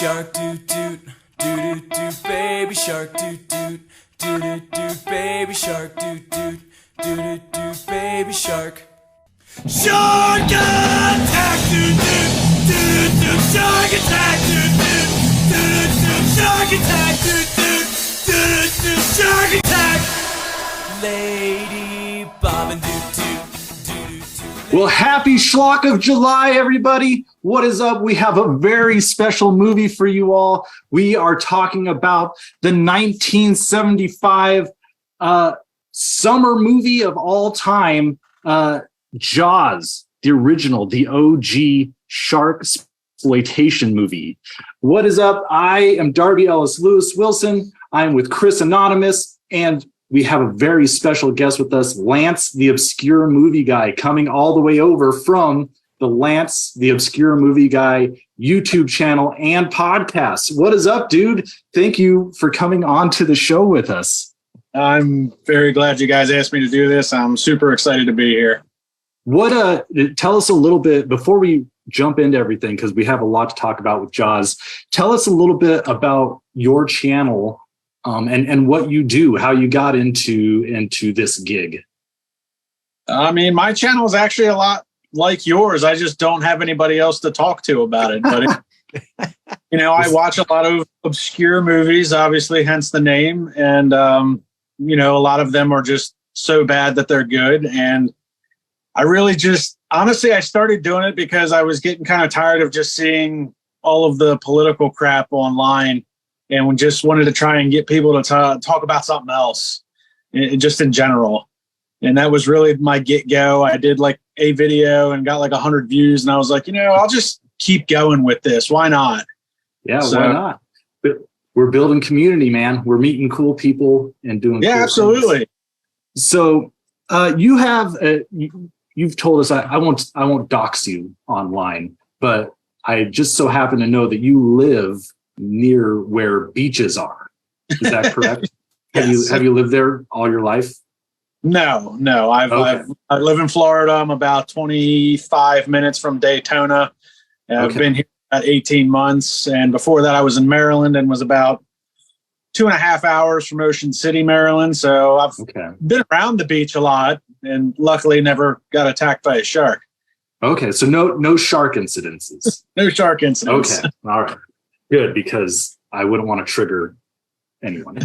shark, doot doot, doo doo doo, baby shark, doot doot, doo doo doo, baby shark, doot doot, doo doo doo, baby shark. Shark attack, doot doot, doo doo doo, shark attack, doot doot, doo doo doo, shark attack, doot doot, doo doo doo, shark attack. Lady bobbin' doot doot, doo doo doo. Well, happy Schlock of July, everybody. What is up? We have a very special movie for you all. We are talking about the 1975 summer movie of all time, Jaws, the original, the OG shark exploitation movie. What is up? I am Darby Ellis Lewis Wilson. I'm with Chris Anonymous, and we have a very special guest with us, Lance, the Obscure Movie Guy, coming all the way over from the Lance, the Obscure Movie Guy YouTube channel and podcast. What is up, dude? Thank you for coming on to the show with us. I'm very glad you guys asked me to do this. I'm super excited to be here. Tell us a little bit before we jump into everything, because we have a lot to talk about with Jaws. Tell us a little bit about your channel and what you do, how you got into this gig. I mean, my channel is actually a lot like yours. I just don't have anybody else to talk to about it. But, I watch a lot of obscure movies, obviously, hence the name. And, a lot of them are just so bad that they're good. And I really honestly, I started doing it because I was getting kind of tired of just seeing all of the political crap online, and just wanted to try and get people to talk about something else, just in general. And that was really my get-go. I did like a video and got like 100 views, and I was like, I'll just keep going with this. Why not? Yeah, why not? We're building community, man. We're meeting cool people and doing cool absolutely things. So you have you've told us I won't dox you online, but I just so happen to know that you live near where beaches are. Is that correct? Yes. Have you lived there all your life? No. I live in Florida. I'm about 25 minutes from Daytona. I've been here about 18 months. And before that, I was in Maryland and was about 2.5 hours from Ocean City, Maryland. So I've been around the beach a lot and luckily never got attacked by a shark. Okay. So no shark incidences. No shark incidents. Okay. All right. Good, because I wouldn't want to trigger anyone.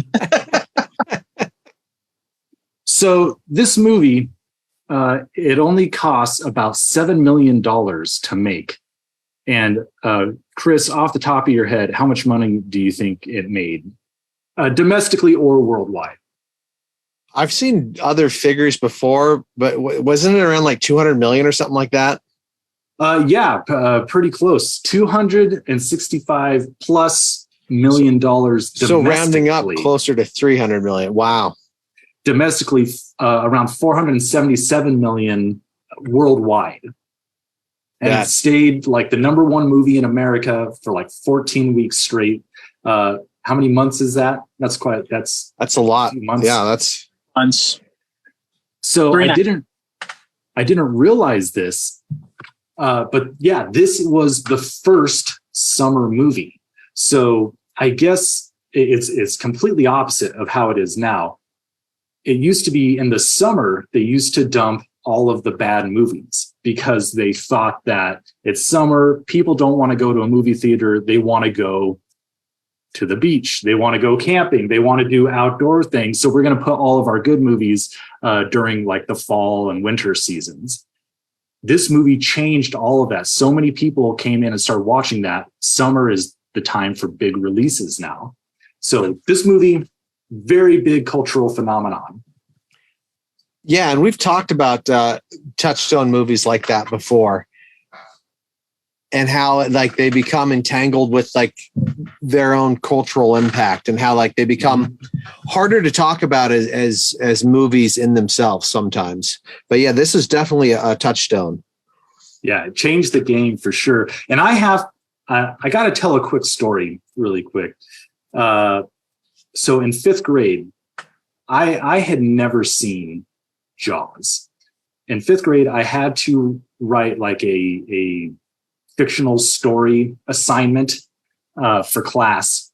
So this movie, it only costs about $7 million to make. And Chris, off the top of your head, how much money do you think it made, domestically or worldwide? I've seen other figures before, but wasn't it around like 200 million or something like that? Pretty close. $265+ million domestically. So rounding up closer to 300 million. Wow. Domestically, around 477 million worldwide. And it stayed like the number one movie in America for like 14 weeks straight. How many months is that? That's a lot. Months. Yeah, that's months. So I didn't realize this. But yeah, this was the first summer movie. So I guess it's completely opposite of how it is now. It used to be in the summer, they used to dump all of the bad movies because they thought that it's summer. People don't want to go to a movie theater. They want to go to the beach. They want to go camping. They want to do outdoor things. So we're going to put all of our good movies during like the fall and winter seasons. This movie changed all of that. So many people came in and started watching that. Summer is the time for big releases now. So this movie, very big cultural phenomenon. Yeah, and we've talked about touchstone movies like that before, and how like they become entangled with like their own cultural impact, and how like they become harder to talk about as movies in themselves sometimes. But yeah, this is definitely a touchstone. Yeah, it changed the game for sure. And I got to tell a quick story really quick. So in 5th grade, I had never seen Jaws. In 5th grade, I had to write like a fictional story assignment for class.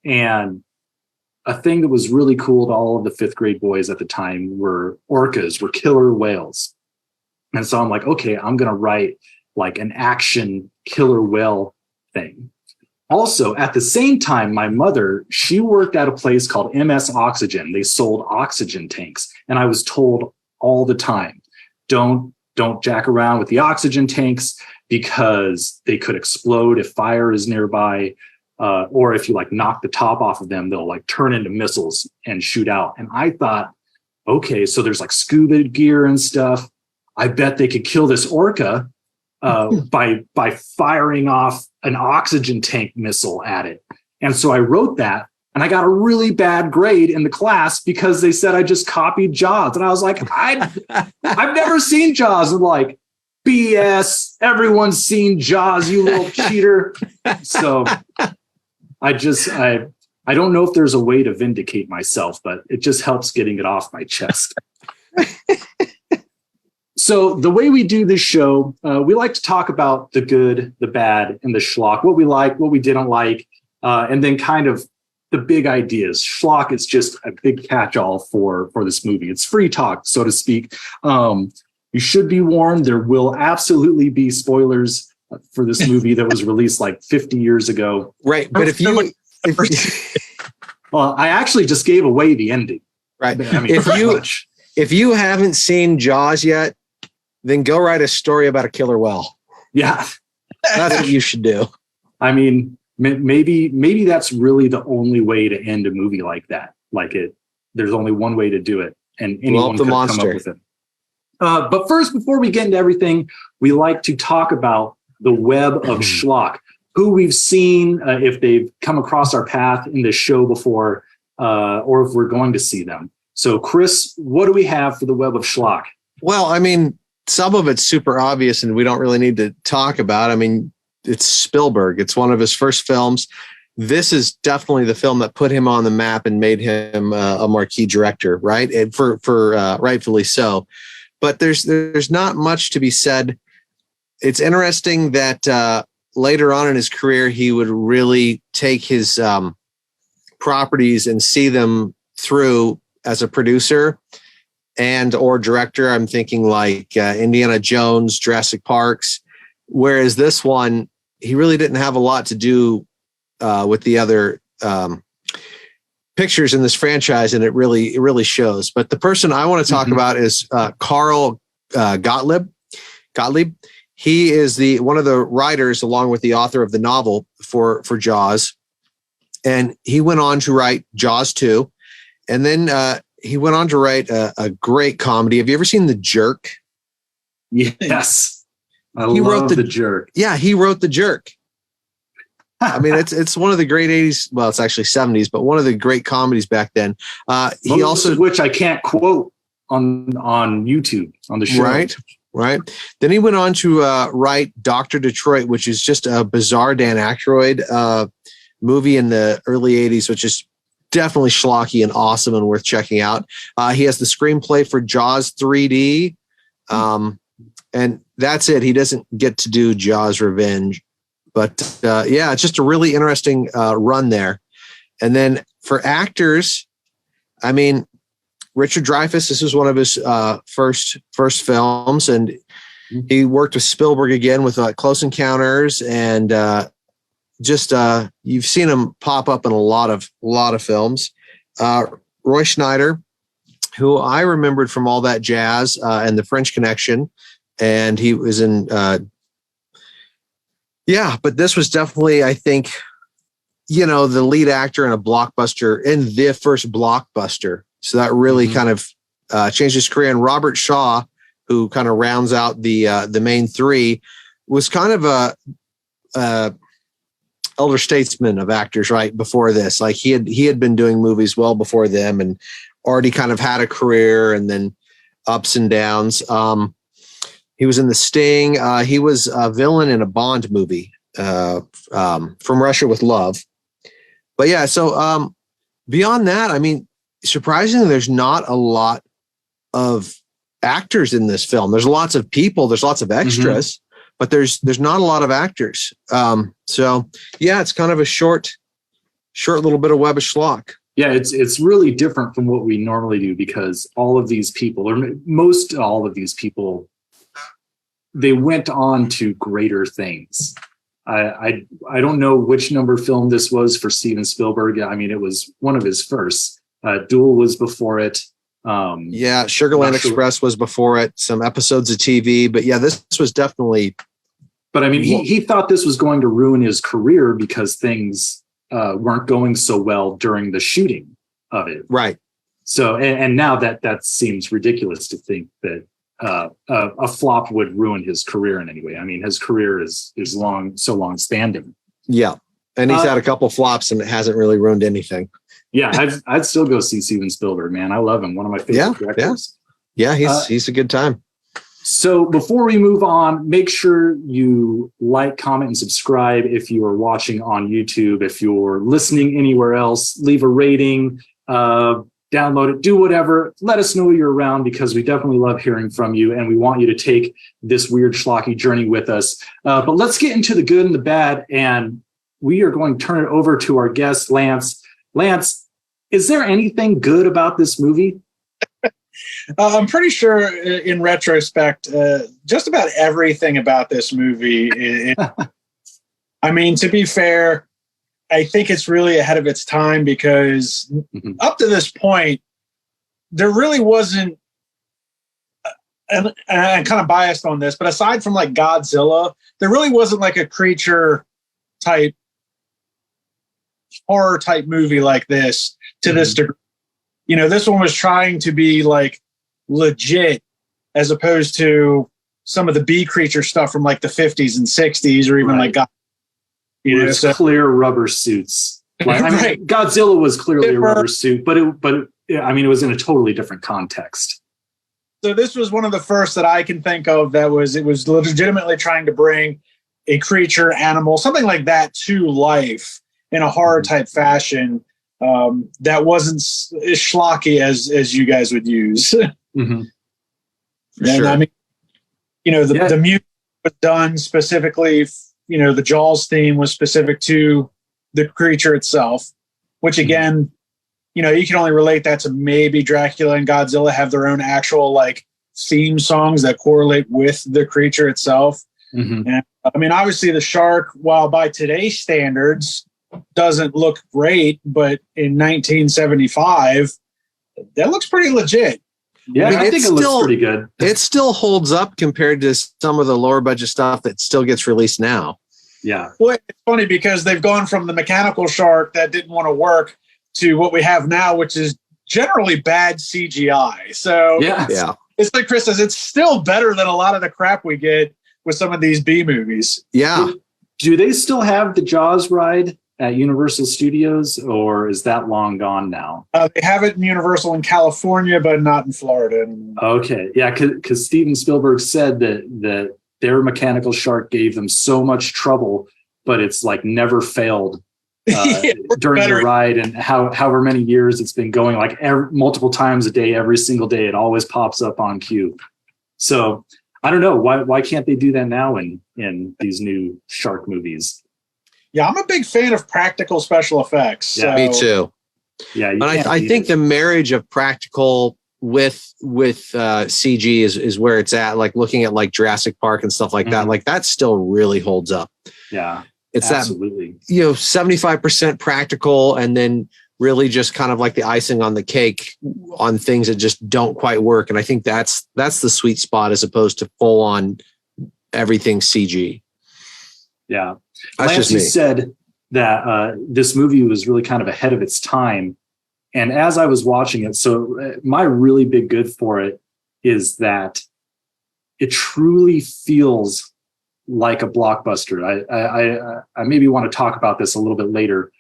And a thing that was really cool to all of the 5th grade boys at the time were orcas, were killer whales. And so I'm like, okay, I'm going to write like an action killer whale thing. Also, at the same time, my mother, she worked at a place called MS Oxygen. They sold oxygen tanks. And I was told all the time, don't jack around with the oxygen tanks because they could explode if fire is nearby. Or if you like knock the top off of them, they'll like turn into missiles and shoot out. And I thought, okay, so there's like scuba gear and stuff. I bet they could kill this orca by firing off an oxygen tank missile at it. And so I wrote that, and I got a really bad grade in the class because they said I just copied Jaws. And I was like, I've never seen Jaws. And like, BS, everyone's seen Jaws, you little cheater. So I don't know if there's a way to vindicate myself, but it just helps getting it off my chest. So the way we do this show, we like to talk about the good, the bad, and the schlock, what we like, what we didn't like, and then kind of the big ideas. Schlock is just a big catch-all for this movie. It's free talk, so to speak. You should be warned, there will absolutely be spoilers for this movie that was released like 50 years ago. Right. But well, I actually just gave away the ending. Right. I mean, if you haven't seen Jaws yet, then go write a story about a killer whale. Yeah. That's what you should do. I mean, maybe that's really the only way to end a movie like that. There's only one way to do it, and anyone could come up with it. But first, before we get into everything, we like to talk about the web of schlock, who we've seen, if they've come across our path in this show before, or if we're going to see them. So, Chris, what do we have for the web of schlock? Well, I mean, some of it's super obvious and we don't really need to talk about. I mean, it's Spielberg. It's one of his first films. This is definitely the film that put him on the map and made him a marquee director, right? And for rightfully so. But there's not much to be said. It's interesting that later on in his career, he would really take his properties and see them through as a producer and or director. I'm thinking like Indiana Jones, Jurassic Parks, whereas this one, he really didn't have a lot to do with the other pictures in this franchise, and it really shows. But the person I want to talk about is Carl Gottlieb. He is one of the writers, along with the author of the novel for Jaws, and he went on to write Jaws 2, and then he went on to write a great comedy. Have you ever seen The Jerk? Yes, he wrote The Jerk. Yeah, he wrote The Jerk. I mean, it's one of the great 80s. Well, it's actually 70s, but one of the great comedies back then. He also, which I can't quote on YouTube on the show. Right. Then he went on to write Dr. Detroit, which is just a bizarre Dan Aykroyd movie in the early 80s, which is definitely schlocky and awesome and worth checking out. He has the screenplay for Jaws 3D. And that's it. He doesn't get to do Jaws Revenge. But yeah, it's just a really interesting run there. And then for actors, I mean, Richard Dreyfuss, this was one of his first films, and he worked with Spielberg again with Close Encounters, and you've seen him pop up in a lot of films. Roy Schneider, who I remembered from All That Jazz and The French Connection, and he was in. Yeah, but this was definitely, I think, the lead actor in a blockbuster, in the first blockbuster. So that really kind of changed his career. And Robert Shaw, who kind of rounds out the main three, was kind of a elder statesman of actors right before this. Like he had been doing movies well before them and already kind of had a career, and then ups and downs. He was in The Sting. He was a villain in a Bond movie, From Russia with Love. But yeah, so beyond that, I mean, surprisingly, there's not a lot of actors in this film. There's lots of people, there's lots of extras, but there's not a lot of actors. So yeah, it's kind of a short little bit of Web of Schlock. Yeah, it's really different from what we normally do, because all of these people, or most all of these people, they went on to greater things. I don't know which number film this was for Steven Spielberg. I mean, it was one of his first. Duel was before it. Yeah, Sugarland Express was before it. Some episodes of TV, but yeah, this was definitely. But I mean, he thought this was going to ruin his career because things weren't going so well during the shooting of it. Right. So, and now that seems ridiculous to think that a flop would ruin his career in any way. I mean, his career is so long standing. Yeah, and he's had a couple flops, and it hasn't really ruined anything. Yeah, I'd still go see Steven Spielberg, man. I love him. One of my favorite directors. Yeah, he's a good time. So before we move on, make sure you like, comment, and subscribe if you are watching on YouTube. If you're listening anywhere else, leave a rating, download it, do whatever. Let us know you're around, because we definitely love hearing from you, and we want you to take this weird schlocky journey with us. But let's get into the good and the bad, and we are going to turn it over to our guest, Lance. Lance, is there anything good about this movie? I'm pretty sure in retrospect, just about everything about this movie. I mean, to be fair, I think it's really ahead of its time, because up to this point, there really wasn't, and I'm kind of biased on this, but aside from like Godzilla, there really wasn't like a creature type, horror type movie like this to this degree. You know, this one was trying to be like legit, as opposed to some of the B creature stuff from like the 50s and 60s, or even like clear rubber suits. Like, I mean, Godzilla was clearly a rubber suit, but it was in a totally different context. So this was one of the first that I can think of that was legitimately trying to bring a creature, animal, something like that to life in a horror type fashion. That wasn't as schlocky as you guys would use. Mm-hmm. And I mean, you know, the music was done specifically, you know, the Jaws theme was specific to the creature itself, which again, you know, you can only relate that to maybe Dracula and Godzilla have their own actual like theme songs that correlate with the creature itself. Mm-hmm. And I mean, obviously the shark, while by today's standards doesn't look great, but in 1975, that looks pretty legit. Yeah, I think it looks pretty good. It still holds up compared to some of the lower budget stuff that still gets released now. Yeah. Well, it's funny because they've gone from the mechanical shark that didn't want to work to what we have now, which is generally bad CGI. So it's like Chris says, it's still better than a lot of the crap we get with some of these B movies. Yeah. Do they still have the Jaws ride at Universal Studios, or is that long gone now? They have it in Universal in California, but not in Florida anymore. Okay. Yeah, because Steven Spielberg said that their mechanical shark gave them so much trouble, but it's like never failed during the ride, and however many years it's been going, like multiple times a day, every single day, it always pops up on cue. So I don't know why can't they do that now in these new shark movies? Yeah, I'm a big fan of practical special effects. Yeah, me too. Yeah, but I think the marriage of practical with CG is where it's at. Like looking at like Jurassic Park and stuff like that, like that still really holds up. Yeah, it's absolutely. That, you know, 75% practical, and then really just kind of like the icing on the cake on things that just don't quite work. And I think that's the sweet spot, as opposed to full on everything CG. Yeah. That's Lance, you said that this movie was really kind of ahead of its time. And as I was watching it, so my really big good for it is that it truly feels like a blockbuster. I maybe want to talk about this a little bit later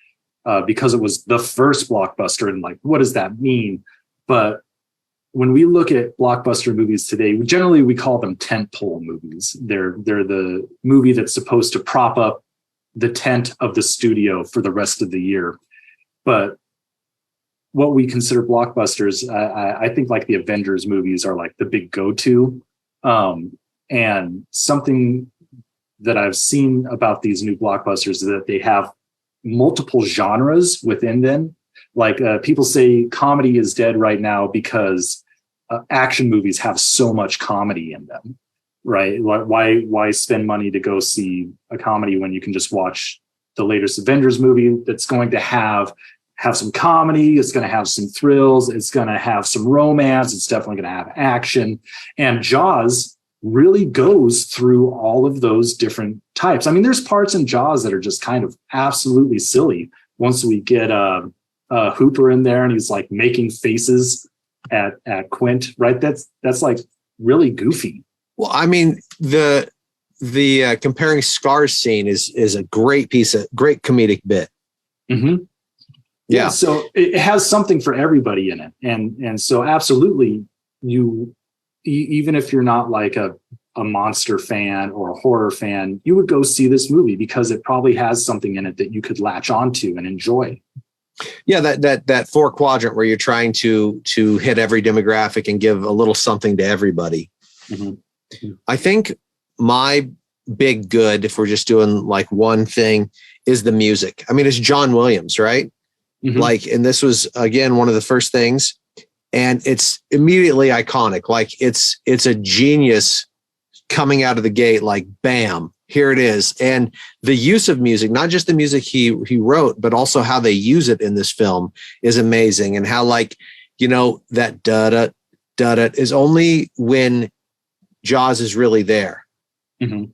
because it was the first blockbuster, and like, what does that mean? But when we look at blockbuster movies today, generally we call them tentpole movies. They're the movie that's supposed to prop up the tent of the studio for the rest of the year. But what we consider blockbusters, I think like the Avengers movies are like the big go-to. And something that I've seen about these new blockbusters is that they have multiple genres within them. Like people say comedy is dead right now because action movies have so much comedy in them, right? Why spend money to go see a comedy when you can just watch the latest Avengers movie that's going to have some comedy, it's going to have some thrills, it's going to have some romance, it's definitely going to have action. And Jaws really goes through all of those different types. I mean, there's parts in Jaws that are just kind of absolutely silly. Once we get Hooper in there and he's like making faces at Quint, right? That's like really goofy. Well, I mean, the comparing scars scene is a great great comedic bit. Mm-hmm. Yeah. So it has something for everybody in it. And so absolutely even if you're not like a monster fan or a horror fan, you would go see this movie because it probably has something in it that you could latch onto and enjoy. Yeah, that 4 quadrant where you're trying to hit every demographic and give a little something to everybody. Mm-hmm. Mm-hmm. I think my big good, if we're just doing like one thing, is the music. I mean, it's John Williams, right? Mm-hmm. Like, and this was again one of the first things, and it's immediately iconic. Like it's a genius coming out of the gate, like bam, here it is. And the use of music, not just the music he wrote, but also how they use it in this film is amazing. And how, like, you know, that da-da, da-da is only when Jaws is really there. Mm-hmm.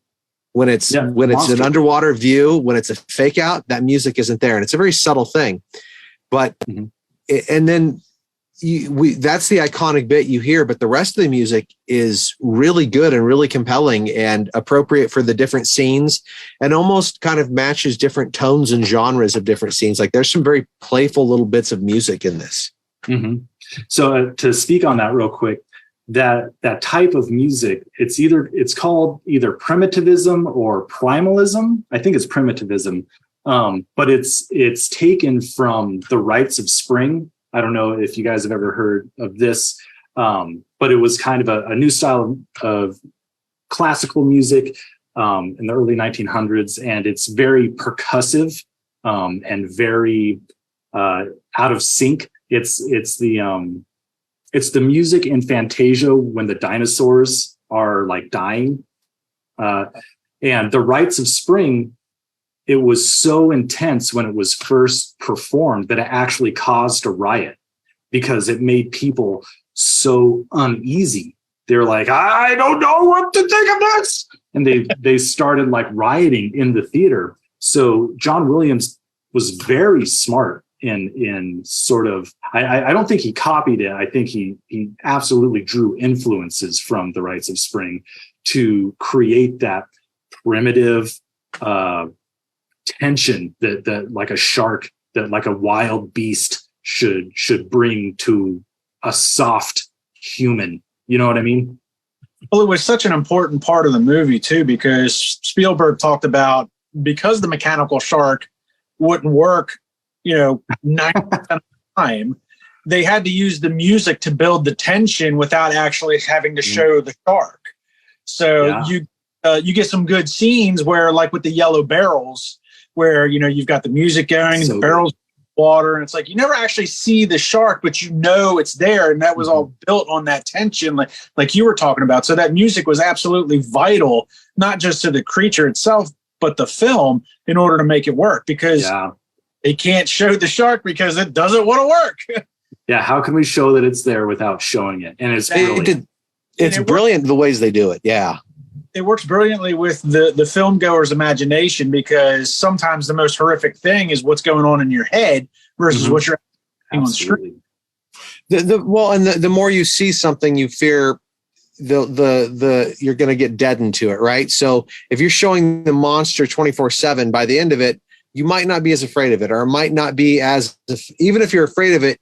When it's an underwater view, when it's a fake out, that music isn't there. And it's a very subtle thing. But, and then that's the iconic bit you hear, but the rest of the music is really good and really compelling and appropriate for the different scenes, and almost kind of matches different tones and genres of different scenes. Like there's some very playful little bits of music in this. Mm-hmm. So to speak on that real quick, that type of music, it's called either primitivism or primalism. I think it's primitivism. But it's taken from the Rites of Spring. I don't know if you guys have ever heard of this, but it was kind of a new style of classical music in the early 1900s, and it's very percussive and very out of sync. It's the music in Fantasia when the dinosaurs are like dying, and the Rites of Spring. It was so intense when it was first performed that it actually caused a riot because it made people so uneasy. They're like, I don't know what to think of this. And they started like rioting in the theater. So John Williams was very smart in sort of, I don't think he copied it. I think he absolutely drew influences from the Rites of Spring to create that primitive, tension that like a shark, that like a wild beast should bring to a soft human. You know what I mean? Well, it was such an important part of the movie too, because Spielberg talked about, because the mechanical shark wouldn't work, 90% of the time, they had to use the music to build the tension without actually having to show the shark. So you get some good scenes where, like with the yellow barrels, where, you've got the music going and the barrels of water, and it's like you never actually see the shark, but it's there, and that was all built on that tension, like you were talking about. So that music was absolutely vital, not just to the creature itself, but the film, in order to make it work, because they can't show the shark because it doesn't want to work. Yeah, how can we show that it's there without showing it? And it's brilliant. It's brilliant the ways they do it. Yeah. It works brilliantly with the film goer's imagination, because sometimes the most horrific thing is what's going on in your head versus what you're seeing on screen. The more you see something, you fear you're going to get deadened to it, right? So if you're showing the monster 24/7, by the end of it, you might not be as afraid of it, or it might not be even if you're afraid of it,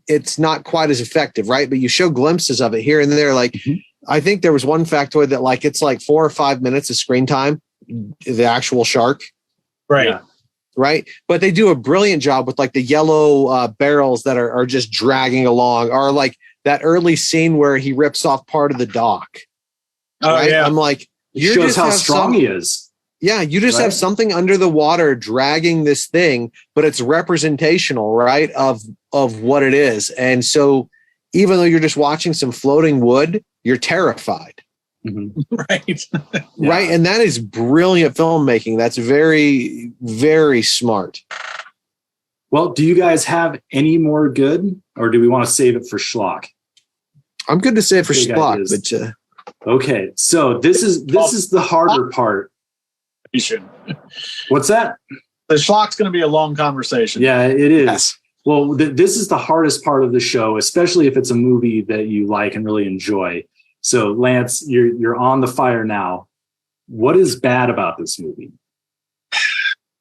it's not quite as effective, right? But you show glimpses of it here and there, like. I think there was one factoid that like it's like 4 or 5 minutes of screen time, the actual shark. Right. Yeah. Right. But they do a brilliant job with like the yellow barrels that are just dragging along, or like that early scene where he rips off part of the dock. Oh, right? yeah. I'm like, it shows how strong he is. Yeah, you just have something under the water dragging this thing, but it's representational, right, of what it is. And so even though you're just watching some floating wood, you're terrified. Mm-hmm. Right. Right. And that is brilliant filmmaking. That's very, very smart. Well, do you guys have any more good, or do we want to save it for Schlock? I'm good to say it for Big Schlock, ideas. but okay. So this is the harder part. You should. What's that? The Schlock's going to be a long conversation. Yeah, it is. Yes. Well, this is the hardest part of the show, especially if it's a movie that you like and really enjoy. So, Lance, you're on the fire now. What is bad about this movie?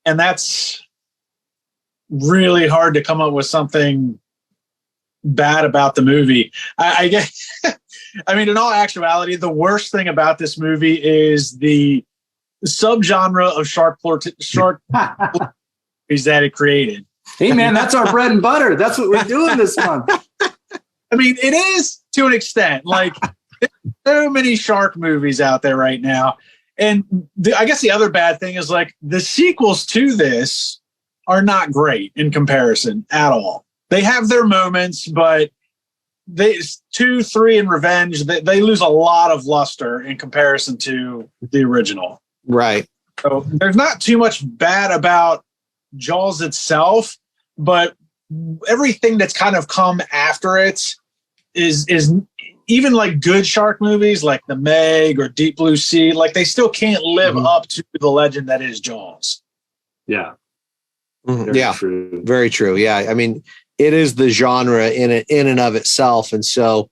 And that's really hard to come up with something bad about the movie. I guess, I mean, in all actuality, the worst thing about this movie is the subgenre of shark movies that it created. Hey, man, that's our bread and butter. That's what we're doing this month. I mean, it is to an extent. Like, there's so many shark movies out there right now. And I guess the other bad thing is, like, the sequels to this are not great in comparison at all. They have their moments, but 2, 3, and Revenge, they lose a lot of luster in comparison to the original. right. So there's not too much bad about Jaws itself, but everything that's kind of come after it is even like good shark movies like The Meg or Deep Blue Sea, like they still can't live up to the legend that is Jaws. Yeah. Mm-hmm. Yeah. True. Very true. Yeah. I mean, it is the genre in and of itself. And so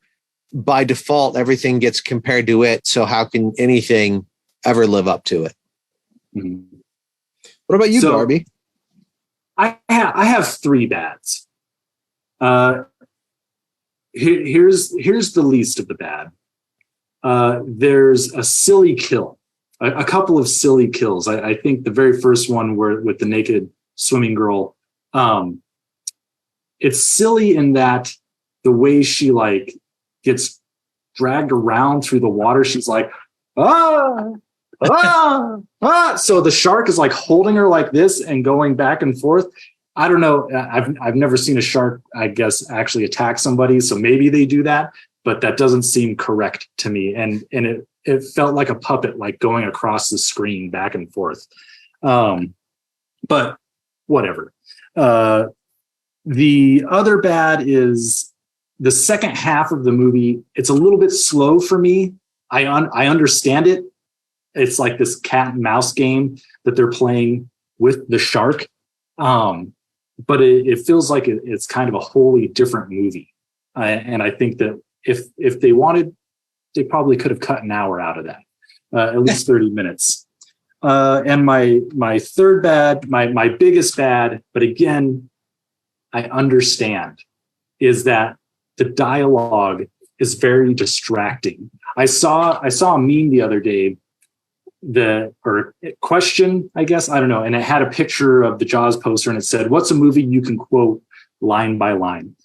by default, everything gets compared to it. So how can anything ever live up to it? Mm-hmm. What about you, Darby? I have 3 bads. Here's the least of the bad. There's a silly kill, a couple of silly kills. I think the very first one with the naked swimming girl, it's silly in that the way she like gets dragged around through the water. She's like, ah. So the shark is like holding her like this and going back and forth. I don't know. I've never seen a shark, I guess, actually attack somebody. So maybe they do that, but that doesn't seem correct to me. And it felt like a puppet, like going across the screen back and forth. But whatever. The other bad is the second half of the movie. It's a little bit slow for me. I understand it. It's like this cat and mouse game that they're playing with the shark. But it feels like it's kind of a wholly different movie. And I think that if they wanted, they probably could have cut an hour out of that, at least 30 minutes. And my third bad, my biggest bad, but again, I understand, is that the dialogue is very distracting. I saw a meme the other day, question, I guess, I don't know. And it had a picture of the Jaws poster and it said, what's a movie you can quote line by line?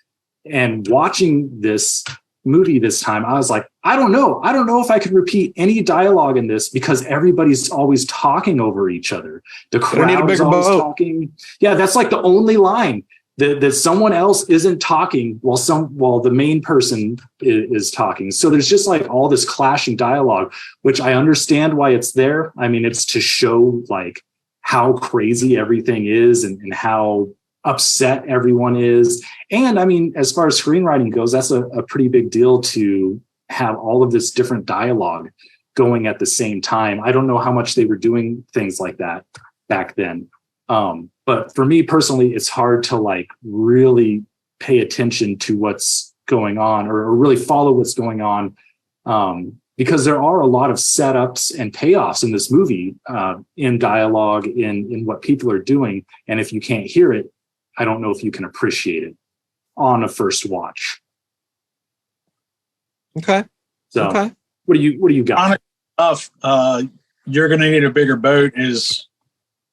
And watching this movie this time, I was like, I don't know if I could repeat any dialogue in this because everybody's always talking over each other. The crowd is always talking. Yeah, that's like the only line that someone else isn't talking while the main person is talking. So there's just like all this clashing dialogue, which I understand why it's there. I mean, it's to show like how crazy everything is and how upset everyone is. And I mean, as far as screenwriting goes, that's a pretty big deal to have all of this different dialogue going at the same time. I don't know how much they were doing things like that back then. But for me personally, it's hard to like really pay attention to what's going on or really follow what's going on. Because there are a lot of setups and payoffs in this movie, in dialogue, in what people are doing. And if you can't hear it, I don't know if you can appreciate it on a first watch. Okay. So what do you got? You're going to need a bigger boat is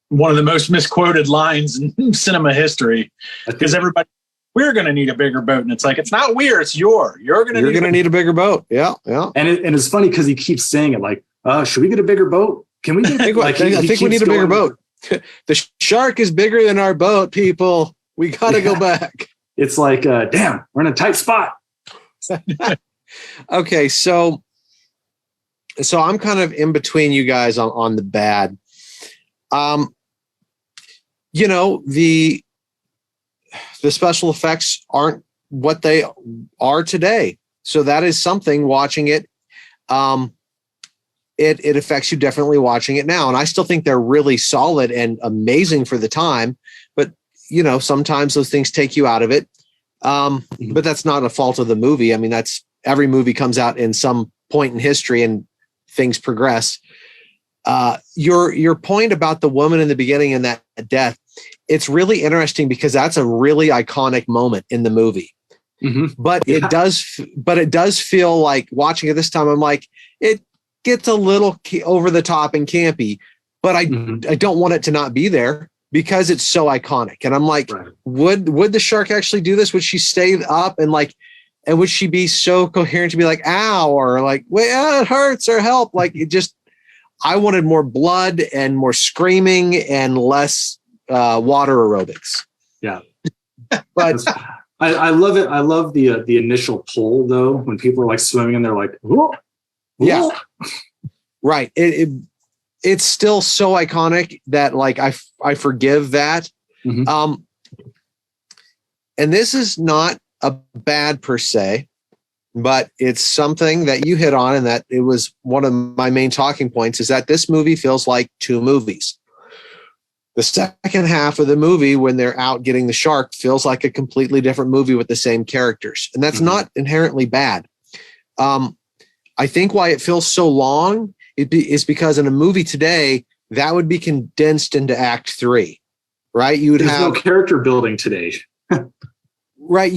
one of the most misquoted lines in cinema history, because everybody, we're going to need a bigger boat. And it's like, it's not we're, it's you're going to need a bigger boat. Yeah. Yeah. And it's funny because he keeps saying it like, should we get a bigger boat? Can we get, I think we need a bigger boat. The shark is bigger than our boat, people. We got to go back. It's like, damn, we're in a tight spot. Okay, so I'm kind of in between you guys on the bad. You know, the special effects aren't what they are today. So that is something, watching it, it affects you differently watching it now. And I still think they're really solid and amazing for the time. But, you know, sometimes those things take you out of it. But that's not a fault of the movie. I mean, every movie comes out in some point in history and things progress. Your point about the woman in the beginning and that death, it's really interesting because that's a really iconic moment in the movie. Mm-hmm. But it does feel like, watching it this time, I'm like, it gets a little over the top and campy, but I don't want it to not be there because it's so iconic. And I'm like, right. Would the shark actually do this? Would she stay up and would she be so coherent to be like, ow, or like, well, it hurts, or help? Like, it just, I wanted more blood and more screaming and less water aerobics. Yeah. But I love it. I love the initial pull though, when people are like swimming and they're like, whoa, whoa. Yeah, right. It's still so iconic that like I forgive that. Mm-hmm. And this is not a bad per se, but it's something that you hit on, and that it was one of my main talking points, is that this movie feels like two movies. The second half of the movie, when they're out getting the shark, feels like a completely different movie with the same characters. And that's not inherently bad. I think why it feels so long is because in a movie today, that would be condensed into Act 3, right? You would There's have no character building today. Right.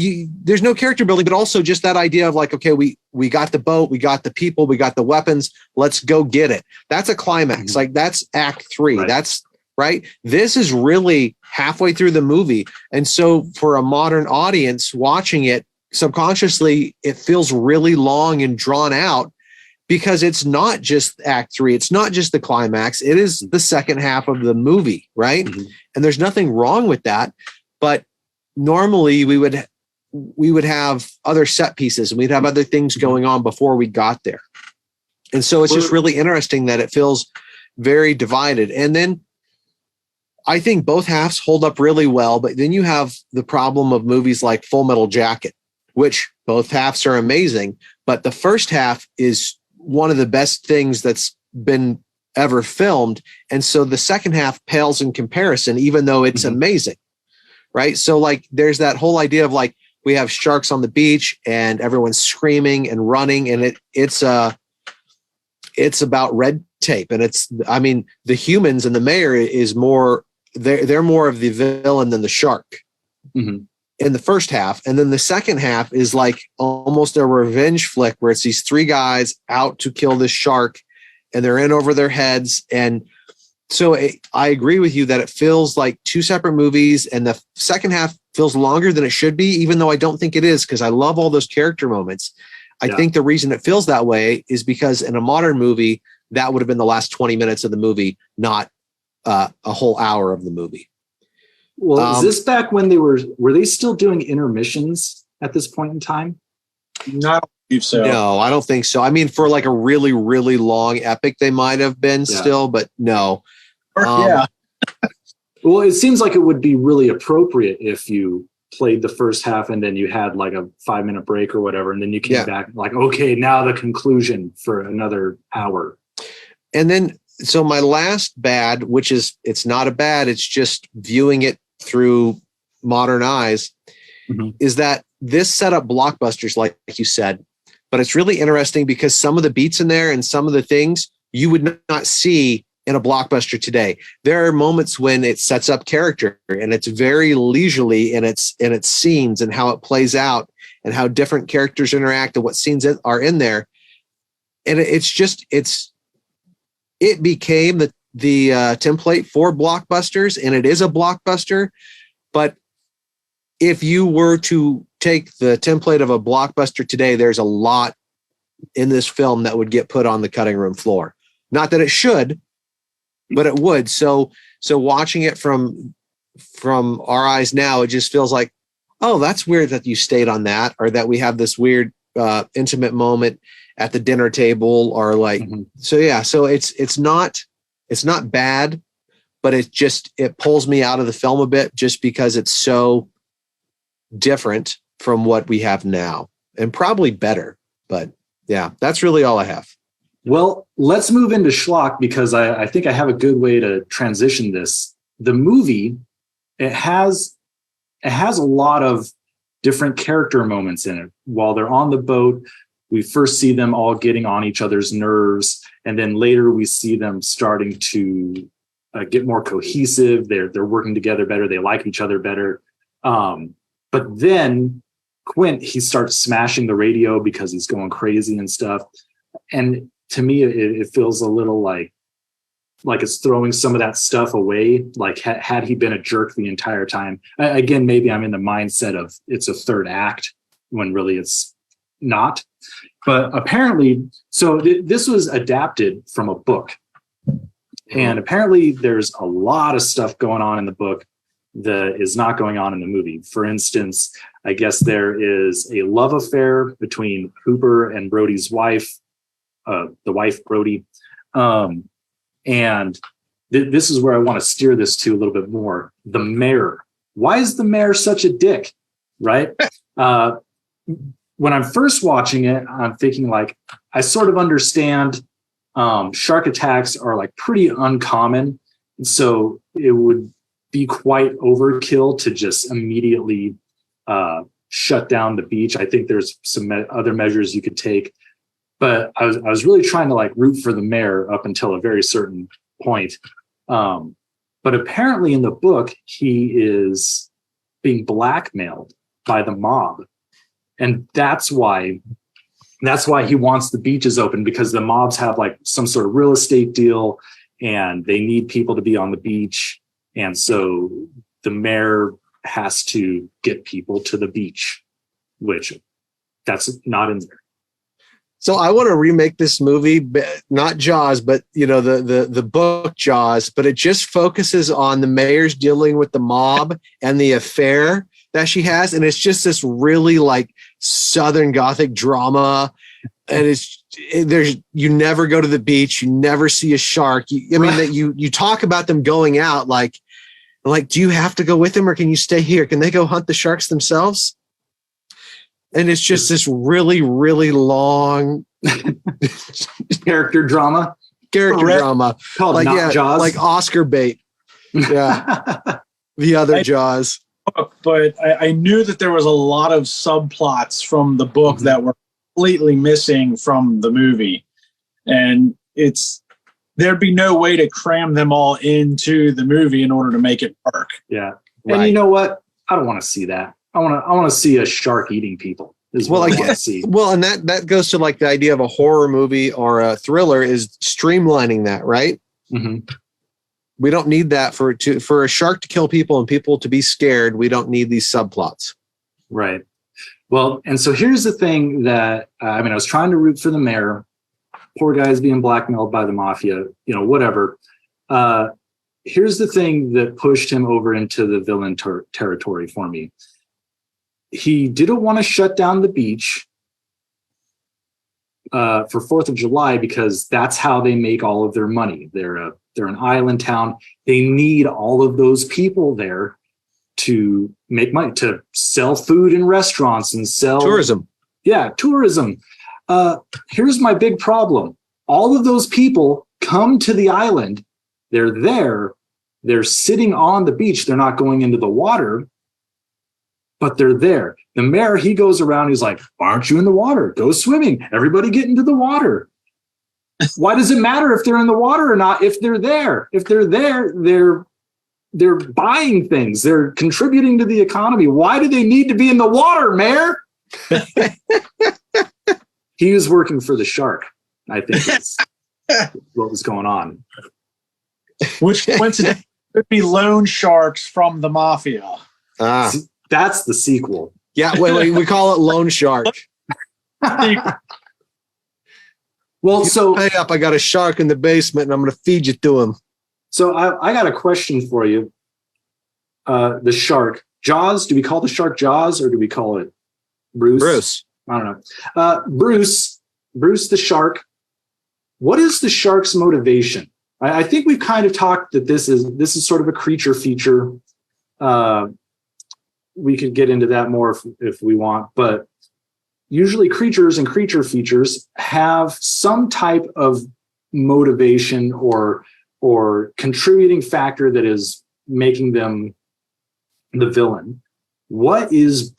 There's no character building, but also just that idea of like, okay, we got the boat, we got the people, we got the weapons. Let's go get it. That's a climax. Like, that's Act 3. Right. That's right. This is really halfway through the movie. And so for a modern audience watching it, subconsciously, it feels really long and drawn out because it's not just Act 3. It's not just the climax. It is the second half of the movie. Right. Mm-hmm. And there's nothing wrong with that. But normally we would have other set pieces and we'd have other things going on before we got there. And so it's just really interesting that it feels very divided. And then I think both halves hold up really well, but then you have the problem of movies like Full Metal Jacket, which both halves are amazing, but the first half is one of the best things that's been ever filmed. And so the second half pales in comparison, even though it's amazing. Right. So like, there's that whole idea of like, we have sharks on the beach and everyone's screaming and running. And it's about red tape. And the humans and the mayor is more, they're more of the villain than the shark in the first half. And then the second half is like almost a revenge flick where it's these three guys out to kill this shark and they're in over their heads. And so I agree with you that it feels like two separate movies, and the second half feels longer than it should be, even though I don't think it is, because I love all those character moments. I think the reason it feels that way is because in a modern movie, that would have been the last 20 minutes of the movie, not a whole hour of the movie. Well, is this back when were they still doing intermissions at this point in time? Not so. No, I don't think so. I mean, for like a really, really long epic, they might have been still, but no. Yeah. Well, it seems like it would be really appropriate if you played the first half and then you had like a 5-minute break or whatever, and then you came back like, okay, now the conclusion for another hour. And then, so my last bad, which is, it's not a bad, it's just viewing it through modern eyes, is that this set up blockbusters, like you said, but it's really interesting because some of the beats in there and some of the things you would not see in a blockbuster today. There are moments when it sets up character and it's very leisurely in its scenes and how it plays out and how different characters interact and what scenes are in there. And it became the template for blockbusters, and it is a blockbuster. But if you were to take the template of a blockbuster today, there's a lot in this film that would get put on the cutting room floor. Not that it should, but it would. So watching it from our eyes now, it just feels like, oh, that's weird that you stayed on that, or that we have this weird intimate moment at the dinner table, or like, so yeah. So it's not bad, but it pulls me out of the film a bit just because it's so different from what we have now, and probably better. But yeah, that's really all I have. Well, let's move into Schlock, because I think I have a good way to transition this. The movie, it has a lot of different character moments in it. While they're on the boat, we first see them all getting on each other's nerves, and then later we see them starting to get more cohesive. They're working together better. They like each other better. But then Quint, he starts smashing the radio because he's going crazy and stuff. And to me, it feels a little like it's throwing some of that stuff away. Like had he been a jerk the entire time? Again, maybe I'm in the mindset of it's a third act when really it's not. But apparently, so this was adapted from a book. And apparently there's a lot of stuff going on in the book that is not going on in the movie. For instance, I guess there is a love affair between Hooper and Brody's wife, the wife Brody. And this is where I want to steer this to a little bit more. The mayor. Why is the mayor such a dick? Right? When I'm first watching it, I'm thinking like, I sort of understand shark attacks are like pretty uncommon. So it would be quite overkill to just immediately shut down the beach. I think there's some other measures you could take. But I was really trying to like root for the mayor up until a very certain point. But apparently in the book, he is being blackmailed by the mob. And that's why he wants the beaches open, because the mobs have like some sort of real estate deal and they need people to be on the beach. And so the mayor has to get people to the beach, which that's not in there. So I want to remake this movie, not Jaws, but the book Jaws, but it just focuses on the mayor's dealing with the mob and the affair that she has. And it's just this really like Southern Gothic drama. And you never go to the beach. You never see a shark. You talk about them going out like, do you have to go with them or can you stay here? Can they go hunt the sharks themselves? And it's just this really, really long character drama called like, not Jaws, like Oscar bait. Yeah. The other Jaws. But I knew that there was a lot of subplots from the book that were completely missing from the movie. And there'd be no way to cram them all into the movie in order to make it work. Yeah. And you know what? I don't want to see that. I want to see a shark eating people. I guess. See. Well, and that goes to like the idea of a horror movie or a thriller is streamlining that, right? Mm-hmm. We don't need that for a shark to kill people and people to be scared. We don't need these subplots. Right. Well, and so here's the thing that, I was trying to root for the mayor. Poor guy's being blackmailed by the mafia, whatever. Here's the thing that pushed him over into the villain territory for me. He didn't want to shut down the beach for 4th of July because that's how they make all of their money. They're an island town. They need all of those people there to make money, to sell food in restaurants and sell tourism. Yeah, tourism. Here's my big problem. All of those people come to the island. They're there. They're sitting on the beach. They're not going into the water, but they're there. The mayor, he goes around. He's like, why aren't you in the water? Go swimming. Everybody get into the water. Why does it matter if they're in the water or not? If they're there, they're buying things. They're contributing to the economy. Why do they need to be in the water, mayor? He was working for the shark, I think is what was going on. Which coincidentally could be loan sharks from the mafia. That's the sequel. Yeah, wait, we call it Loan Shark. Well, so pay up. I got a shark in the basement, and I'm going to feed you to him. So I got a question for you. The shark, Jaws. Do we call the shark Jaws or do we call it Bruce? Bruce. I don't know. Bruce the shark. What is the shark's motivation? I think we've kind of talked that this is sort of a creature feature. We could get into that more if we want, but usually creatures and creature features have some type of motivation or contributing factor that is making them the villain. What's his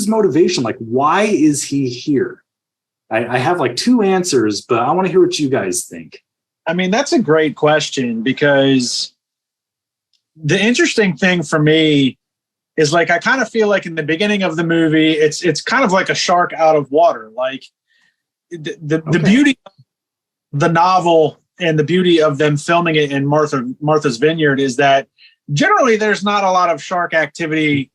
motivation? Like, why is he here? I have like two answers, but I want to hear what you guys think. I mean, that's a great question, because the interesting thing for me is, like, I kind of feel like in the beginning of the movie, it's kind of like a shark out of water. Like the beauty of the novel and the beauty of them filming it in Martha's Vineyard is that generally there's not a lot of shark activity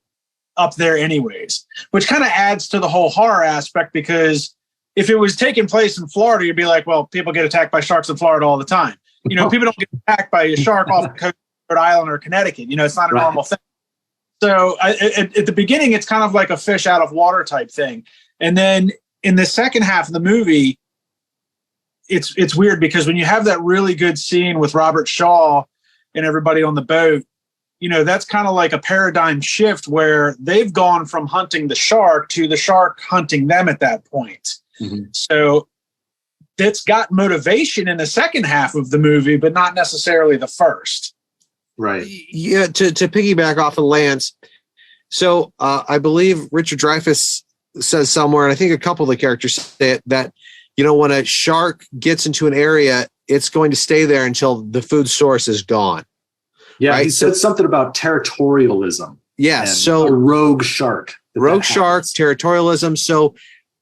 up there anyways, which kind of adds to the whole horror aspect, because if it was taking place in Florida, you'd be like, well, people get attacked by sharks in Florida all the time. You know, people don't get attacked by a shark off the coast of Rhode Island or Connecticut. You know, it's not a normal thing. So at the beginning, it's kind of like a fish out of water type thing. And then in the second half of the movie, it's weird, because when you have that really good scene with Robert Shaw and everybody on the boat, you know, that's kind of like a paradigm shift where they've gone from hunting the shark to the shark hunting them at that point. Mm-hmm. So that's got motivation in the second half of the movie, but not necessarily the first. Right. Yeah. To piggyback off of Lance. So I believe Richard Dreyfuss says somewhere, and I think a couple of the characters say it, that, you know, when a shark gets into an area, it's going to stay there until the food source is gone. Yeah. Right? He said something about territorialism. Yeah. So a rogue shark. Territorialism.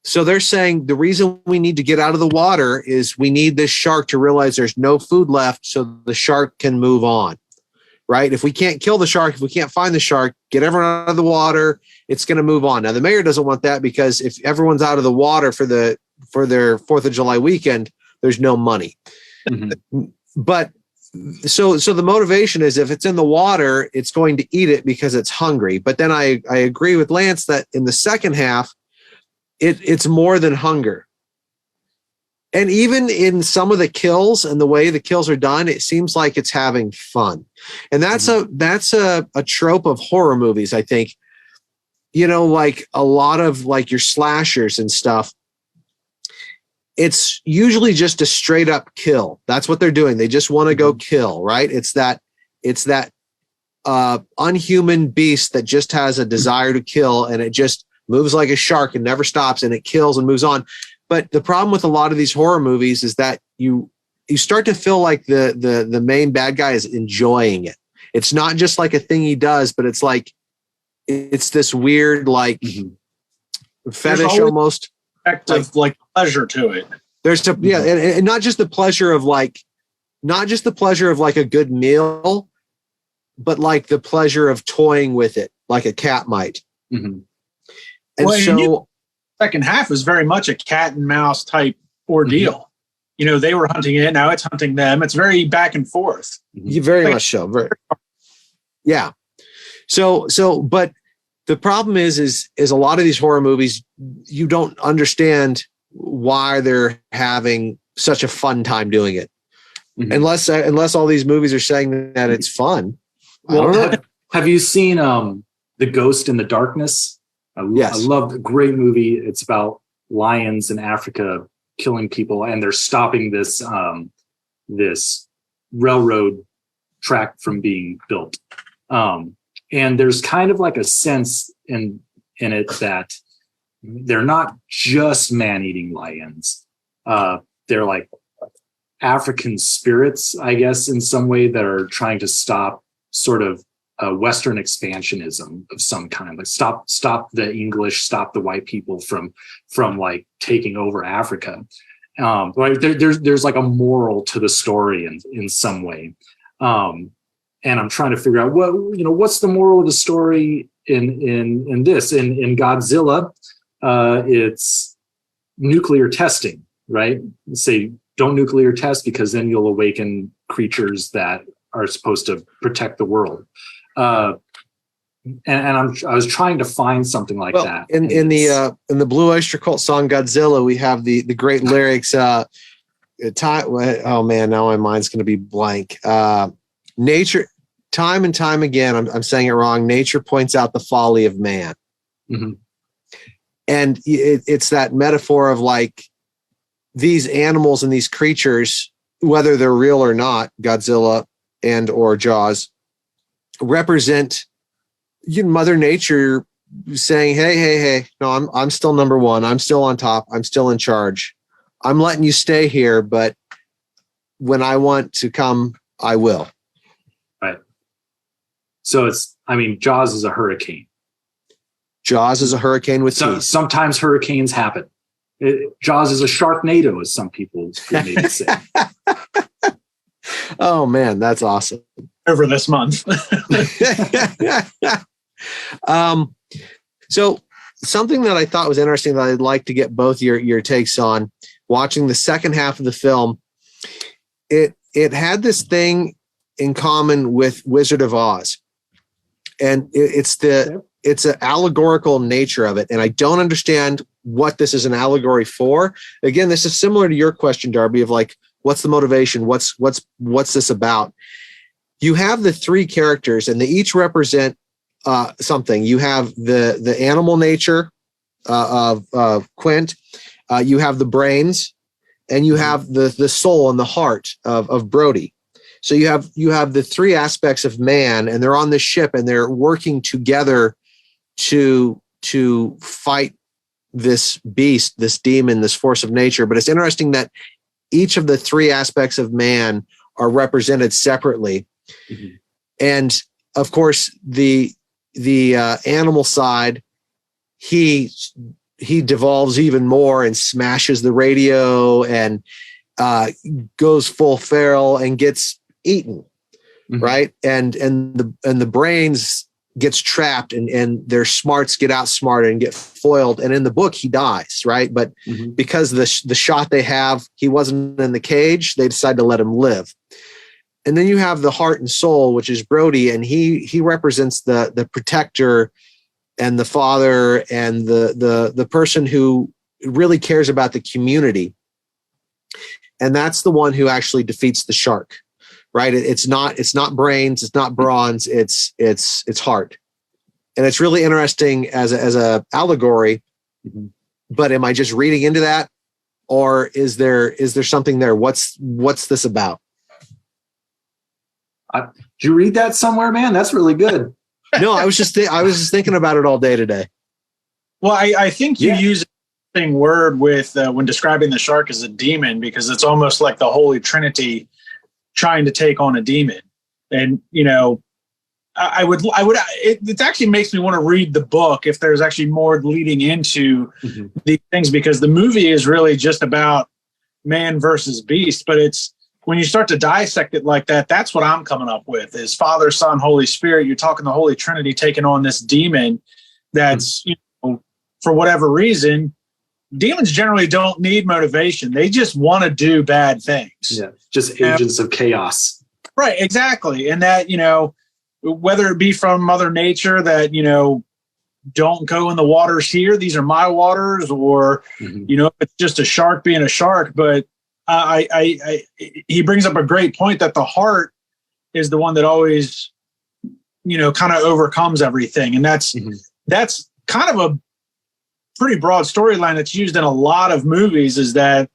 So they're saying the reason we need to get out of the water is we need this shark to realize there's no food left so the shark can move on, right? If we can't kill the shark, if we can't find the shark, get everyone out of the water, it's going to move on. Now, the mayor doesn't want that, because if everyone's out of the water for their 4th of July weekend, there's no money. Mm-hmm. But so the motivation is, if it's in the water, it's going to eat it because it's hungry. But then I agree with Lance that in the second half, it's more than hunger. And even in some of the kills and the way the kills are done, it seems like it's having fun. And that's a trope of horror movies, I think. You know, like a lot of like your slashers and stuff, it's usually just a straight up kill. That's what they're doing. They just want to go kill, right? It's that unhuman beast that just has a desire to kill, and it just moves like a shark and never stops, and it kills and moves on. But the problem with a lot of these horror movies is that you start to feel like the main bad guy is enjoying it. It's not just like a thing he does, but it's like, it's this weird, like fetish almost. Of like pleasure to it. There's and not just the pleasure of like a good meal, but like the pleasure of toying with it, like a cat might. Mm-hmm. And second half is very much a cat and mouse type ordeal. Mm-hmm. You know, they were hunting it, now it's hunting them. It's very back and forth. Very much so. Very, yeah. So, but the problem is a lot of these horror movies, you don't understand why they're having such a fun time doing it, unless all these movies are saying that it's fun. Well, have you seen The Ghost in the Darkness? Yes. I love the great movie. It's about lions in Africa killing people, and they're stopping this this railroad track from being built. And there's kind of like a sense in it that they're not just man-eating lions. They're like African spirits, I guess, in some way, that are trying to stop sort of Western expansionism of some kind. Like stop the English, stop the white people from like taking over Africa. Right? There's like a moral to the story in some way. And I'm trying to figure out what's the moral of the story in this. In Godzilla, it's nuclear testing, right? Say don't nuclear test, because then you'll awaken creatures that are supposed to protect the world. I was trying to find something like that. In the Blue Oyster Cult song Godzilla, we have the great lyrics. Oh man, now my mind's going to be blank. Nature, time and time again, I'm saying it wrong. Nature points out the folly of man, and it's that metaphor of like these animals and these creatures, whether they're real or not, Godzilla and or Jaws, represent Mother Nature saying, hey, no, I'm still number one. I'm still on top. I'm still in charge. I'm letting you stay here, but when I want to come, I will. Right. So Jaws is a hurricane. Jaws is a hurricane with teeth. Sometimes hurricanes happen. Jaws is a sharknado, as some people maybe say. Oh man, that's awesome. Over this month. So something that I thought was interesting that I'd like to get both your takes on, watching the second half of the film, it had this thing in common with Wizard of Oz. And it's an allegorical nature of it. And I don't understand what this is an allegory for. Again, this is similar to your question, Darby, of like, what's the motivation? What's this about? You have the three characters and they each represent something. You have the animal nature of Quint. You have the brains, and you have the soul and the heart of Brody. So you have the three aspects of man, and they're on this ship and they're working together to fight this beast, this demon, this force of nature. But it's interesting that each of the three aspects of man are represented separately. Mm-hmm. And of course, the animal side, he devolves even more and smashes the radio and goes full feral and gets eaten, right? And the brains gets trapped and their smarts get outsmarted and get foiled. And in the book, he dies, right? But because the shot they have, he wasn't in the cage, they decide to let him live. And then you have the heart and soul, which is Brody, and he represents the protector and the father and the person who really cares about the community. And that's the one who actually defeats the shark, right? It's not brains, it's not bronze, it's heart. And it's really interesting as a allegory. But am I just reading into that, or is there something there? What's this about? Did you read that somewhere, man? That's really good. No, I was just thinking about it all day today. Well, I think you use a interesting word with when describing the shark as a demon, because it's almost like the Holy Trinity trying to take on a demon. And it actually makes me want to read the book if there's actually more leading into these things, because the movie is really just about man versus beast, but it's when you start to dissect it like that, that's what I'm coming up with is Father, Son, Holy Spirit. You're talking the Holy Trinity taking on this demon that's, for whatever reason, demons generally don't need motivation. They just want to do bad things. Yeah, just agents of chaos. Right, exactly. And that, whether it be from Mother Nature that, don't go in the waters here, these are my waters, or, it's just a shark being a shark. But he brings up a great point that the heart is the one that always, kind of overcomes everything. And that's kind of a pretty broad storyline that's used in a lot of movies, is that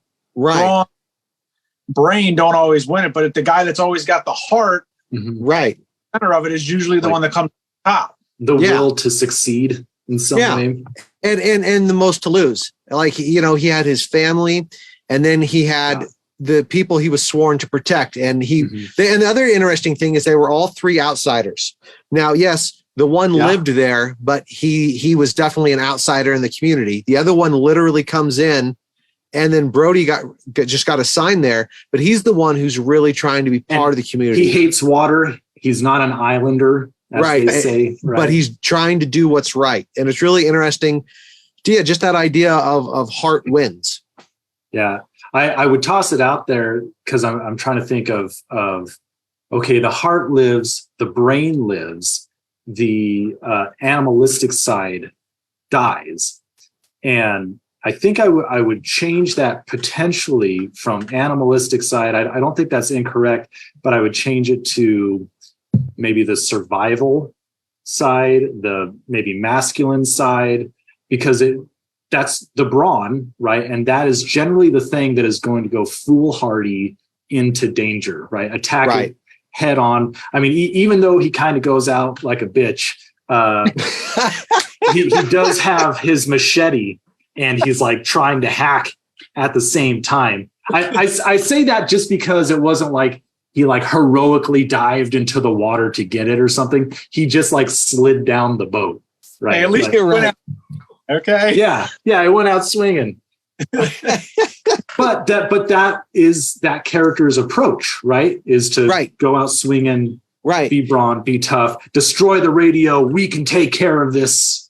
brain don't always win it, but the guy that's always got the heart, right, center of it is usually the one that comes top. The will to succeed in some way. And the most to lose. Like, he had his family, and then he had the people he was sworn to protect. And and the other interesting thing is they were all three outsiders. Now, yes, the one lived there, but he was definitely an outsider in the community. The other one literally comes in, and then Brody just got assigned there, but he's the one who's really trying to be part of the community. He hates water. He's not an islander, as they say. Right. But he's trying to do what's right. And it's really interesting. Yeah, just that idea of heart wins. Yeah. I would toss it out there because I'm trying to think of okay, the heart lives, the brain lives, the animalistic side dies, and I think I would change that potentially from animalistic side. I don't think that's incorrect, but I would change it to maybe the survival side, the maybe masculine side, because that's the brawn, right? And that is generally the thing that is going to go foolhardy into danger, right? Attack it head on. I mean, even though he kind of goes out like a bitch, he does have his machete, and he's like trying to hack at the same time. I say that just because it wasn't like he like heroically dived into the water to get it or something. He just like slid down the boat, right? Hey, at least it went out. Okay. Yeah, it went out swinging. but that is that character's approach, right? Is to go out swinging, be brawn, be tough, destroy the radio. We can take care of this,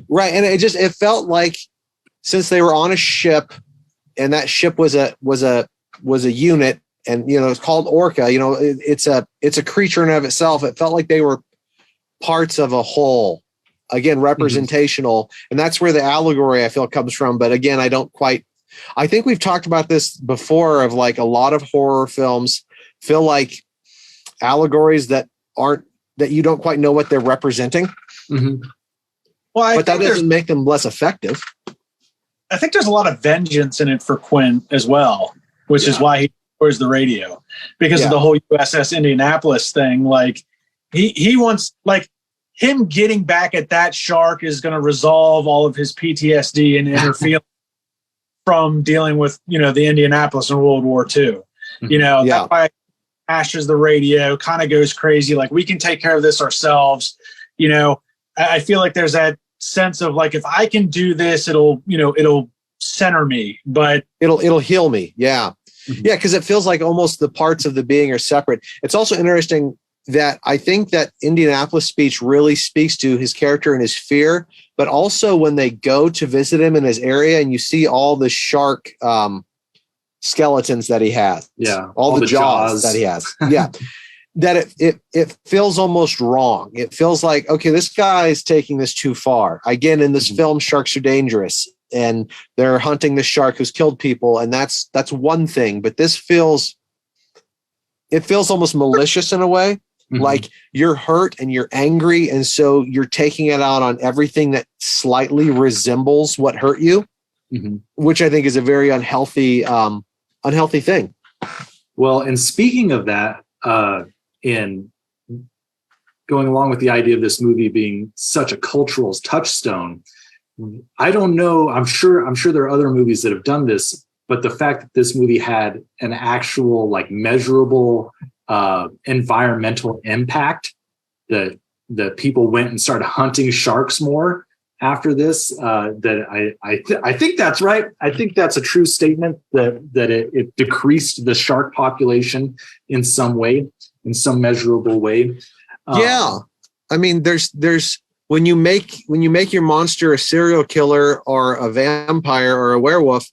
right? And it felt like, since they were on a ship, and that ship was a unit, and it's called Orca. It's a creature in and of itself. It felt like they were parts of a whole. Again, representational, and that's where the allegory I feel comes from. But again, I think we've talked about this before. Of like a lot of horror films feel like allegories that you don't quite know what they're representing. Mm-hmm. Well, but that doesn't make them less effective. I think there's a lot of vengeance in it for Quinn as well, which is why he destroys the radio, because of the whole USS Indianapolis thing. Like he wants, like, him getting back at that shark is going to resolve all of his PTSD and inner feelings from dealing with, the Indianapolis in World War II. That's why he crashes the radio, kind of goes crazy. Like, we can take care of this ourselves. I feel like there's that sense of like, if I can do this, it'll center me, but it'll heal me. Yeah. Mm-hmm. Yeah. Cause it feels like almost the parts of the being are separate. It's also interesting that I think that Indianapolis speech really speaks to his character and his fear, but also when they go to visit him in his area and you see all the shark skeletons that he has. Yeah. All the jaws that he has. Yeah. That it feels almost wrong. It feels like, okay, this guy's taking this too far. Again, in this film, sharks are dangerous and they're hunting the shark who's killed people. And that's one thing, but it feels almost malicious in a way. Mm-hmm. Like you're hurt and you're angry. And so you're taking it out on everything that slightly resembles what hurt you, which I think is a very unhealthy thing. Well, and speaking of that, in going along with the idea of this movie being such a cultural touchstone, I don't know. I'm sure there are other movies that have done this, but the fact that this movie had an actual, like, measurable environmental impact, that people went and started hunting sharks more after this, that I think that's right. I think that's a true statement that it decreased the shark population in some way, in some measurable way. Yeah. I mean, there's when you make your monster a serial killer or a vampire or a werewolf,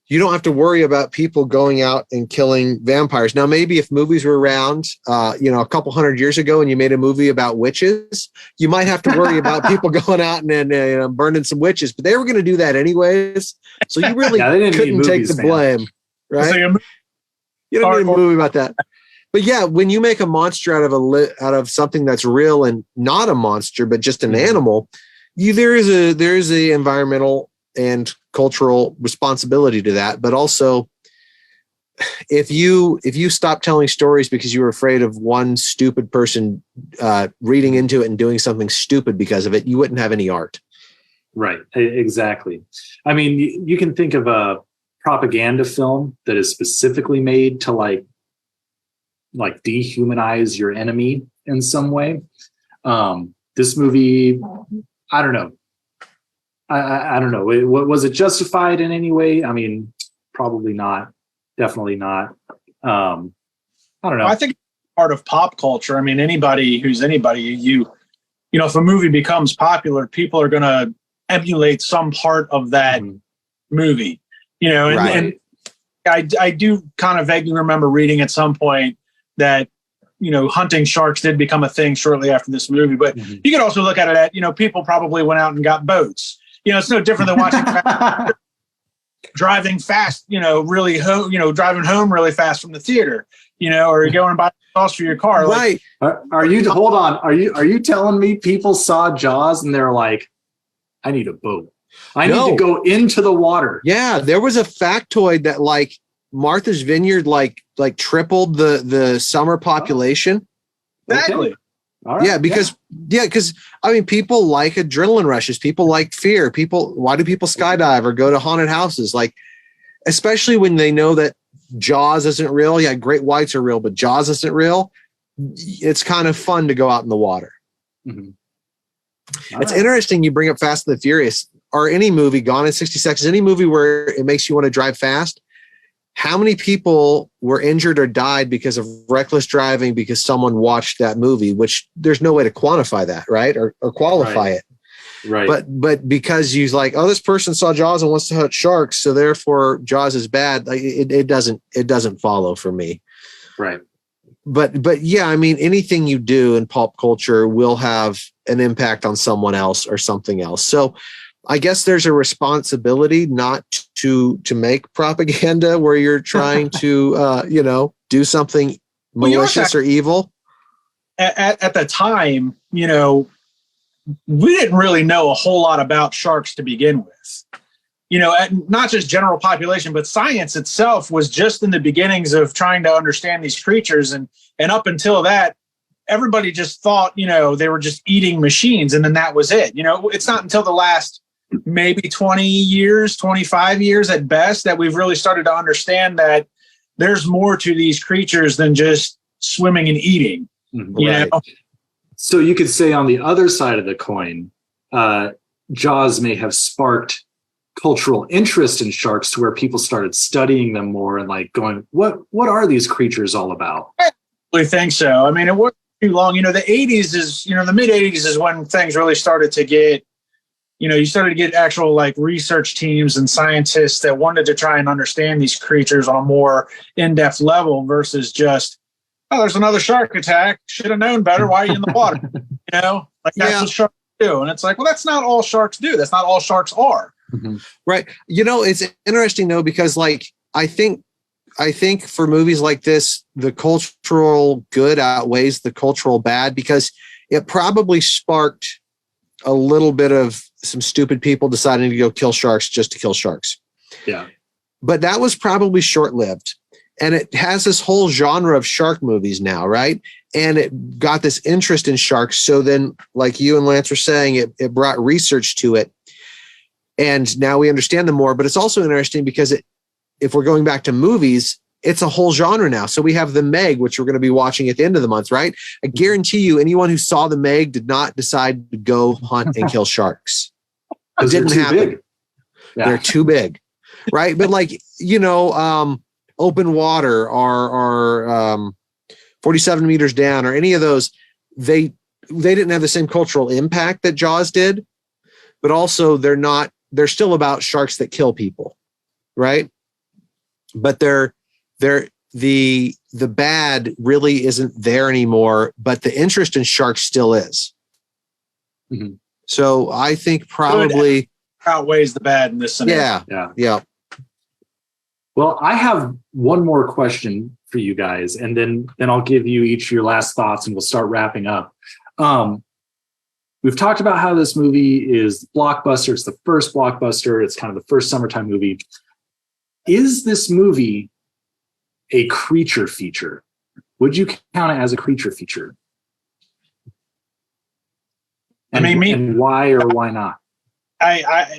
you don't have to worry about people going out and killing vampires. Now, maybe if movies were around, a couple hundred years ago, and you made a movie about witches, you might have to worry about people going out and burning some witches. But they were going to do that anyways, so you really couldn't take the blame, right? You don't need a movie about that. But yeah, when you make a monster out of something that's real and not a monster, but just an animal, there is a environmental and cultural responsibility to that. But also, if you stop telling stories because you were afraid of one stupid person reading into it and doing something stupid because of it, you wouldn't have any art. Right. Exactly. I mean, you can think of a propaganda film that is specifically made to like dehumanize your enemy in some way. This movie, I don't know. I don't know. Was it justified in any way? I mean, probably not. Definitely not. I don't know. I think it's part of pop culture. I mean, anybody who's anybody, if a movie becomes popular, people are going to emulate some part of that movie, right. and I do kind of vaguely remember reading at some point that, hunting sharks did become a thing shortly after this movie. But you could also look at it at, people probably went out and got boats. It's no different than watching driving fast, really, driving home really fast from the theater, or going and buying sauce for your car. Right. Are you, hold on. Are you telling me people saw Jaws and they're like, I need a boat. I need to go into the water. Yeah. There was a factoid that like Martha's Vineyard, like tripled the summer population. Exactly. Okay. All right. Yeah. Because people like adrenaline rushes. People like fear. Why do people skydive or go to haunted houses? Like, especially when they know that Jaws isn't real. Yeah. Great whites are real, but Jaws isn't real. It's kind of fun to go out in the water. It's interesting you bring up Fast and the Furious or any movie, Gone in 60 Seconds, any movie where it makes you want to drive fast. How many people were injured or died because of reckless driving because someone watched that movie, which there's no way to quantify that, right? Or qualify it. Right. But because you like, oh, this person saw Jaws and wants to hunt sharks, so therefore Jaws is bad. Like it doesn't follow for me. Right. But yeah, anything you do in pulp culture will have an impact on someone else or something else. So I guess there's a responsibility not to make propaganda where you're trying to, do something malicious or evil. At the time, we didn't really know a whole lot about sharks to begin with. Not just general population, but science itself was just in the beginnings of trying to understand these creatures. And up until that, everybody just thought, they were just eating machines. And then that was it. It's not until the last maybe 20 years, 25 years at best that we've really started to understand that there's more to these creatures than just swimming and eating. Right. So you could say on the other side of the coin, Jaws may have sparked cultural interest in sharks to where people started studying them more and like going, what are these creatures all about? I really think so. It wasn't too long. The 80s is, the mid 80s is when things really started to get, you started to get actual like research teams and scientists that wanted to try and understand these creatures on a more in-depth level versus just, oh, there's another shark attack. Should have known better. Why are you in the water? That's what sharks do. And it's like, well, that's not all sharks do. That's not all sharks are. Right. It's interesting though, because like, I think for movies like this, the cultural good outweighs the cultural bad because it probably sparked a little bit of some stupid people deciding to go kill sharks just to kill sharks. Yeah. But that was probably short-lived. And it has this whole genre of shark movies now, right? And it got this interest in sharks. So then, like you and Lance were saying, it brought research to it. And now we understand them more. But it's also interesting because if we're going back to movies, it's a whole genre now. So we have The Meg, which we're going to be watching at the end of the month, right? I guarantee you anyone who saw The Meg did not decide to go hunt and kill sharks. It didn't happen. Yeah. They're too big, right? But like, Open Water or 47 Meters Down or any of those, they didn't have the same cultural impact that Jaws did, but also they're still about sharks that kill people, right? But the bad really isn't there anymore, but the interest in sharks still is. So I think probably outweighs the bad in this scenario. Yeah. Well, I have one more question for you guys, and then I'll give you each your last thoughts and we'll start wrapping up. We've talked about how this movie is Blockbuster. It's the first Blockbuster. It's kind of the first summertime movie. Is this movie a creature feature? Would you count it as a creature feature? And why or why not?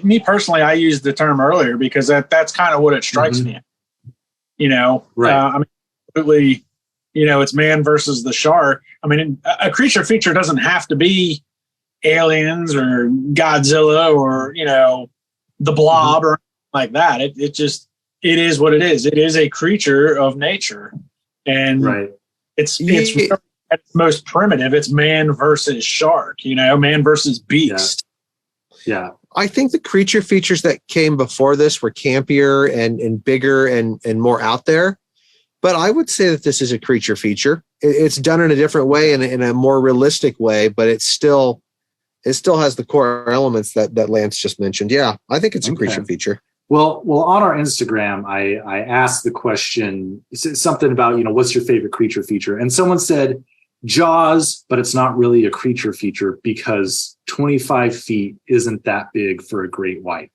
Me personally, I used the term earlier because that's kind of what it strikes me. Right. Absolutely. It's man versus the shark. A creature feature doesn't have to be aliens or Godzilla or the Blob or like that. It is what it is. It is a creature of nature, and it's at its most primitive. It's man versus shark. Man versus beast. Yeah. I think the creature features that came before this were campier and bigger and more out there. But I would say that this is a creature feature. It's done in a different way and in a more realistic way, but it still has the core elements that Lance just mentioned. Yeah, I think it's a creature feature. Well, on our Instagram, I asked the question, something about, what's your favorite creature feature? And someone said Jaws, but it's not really a creature feature because 25 feet isn't that big for a great white.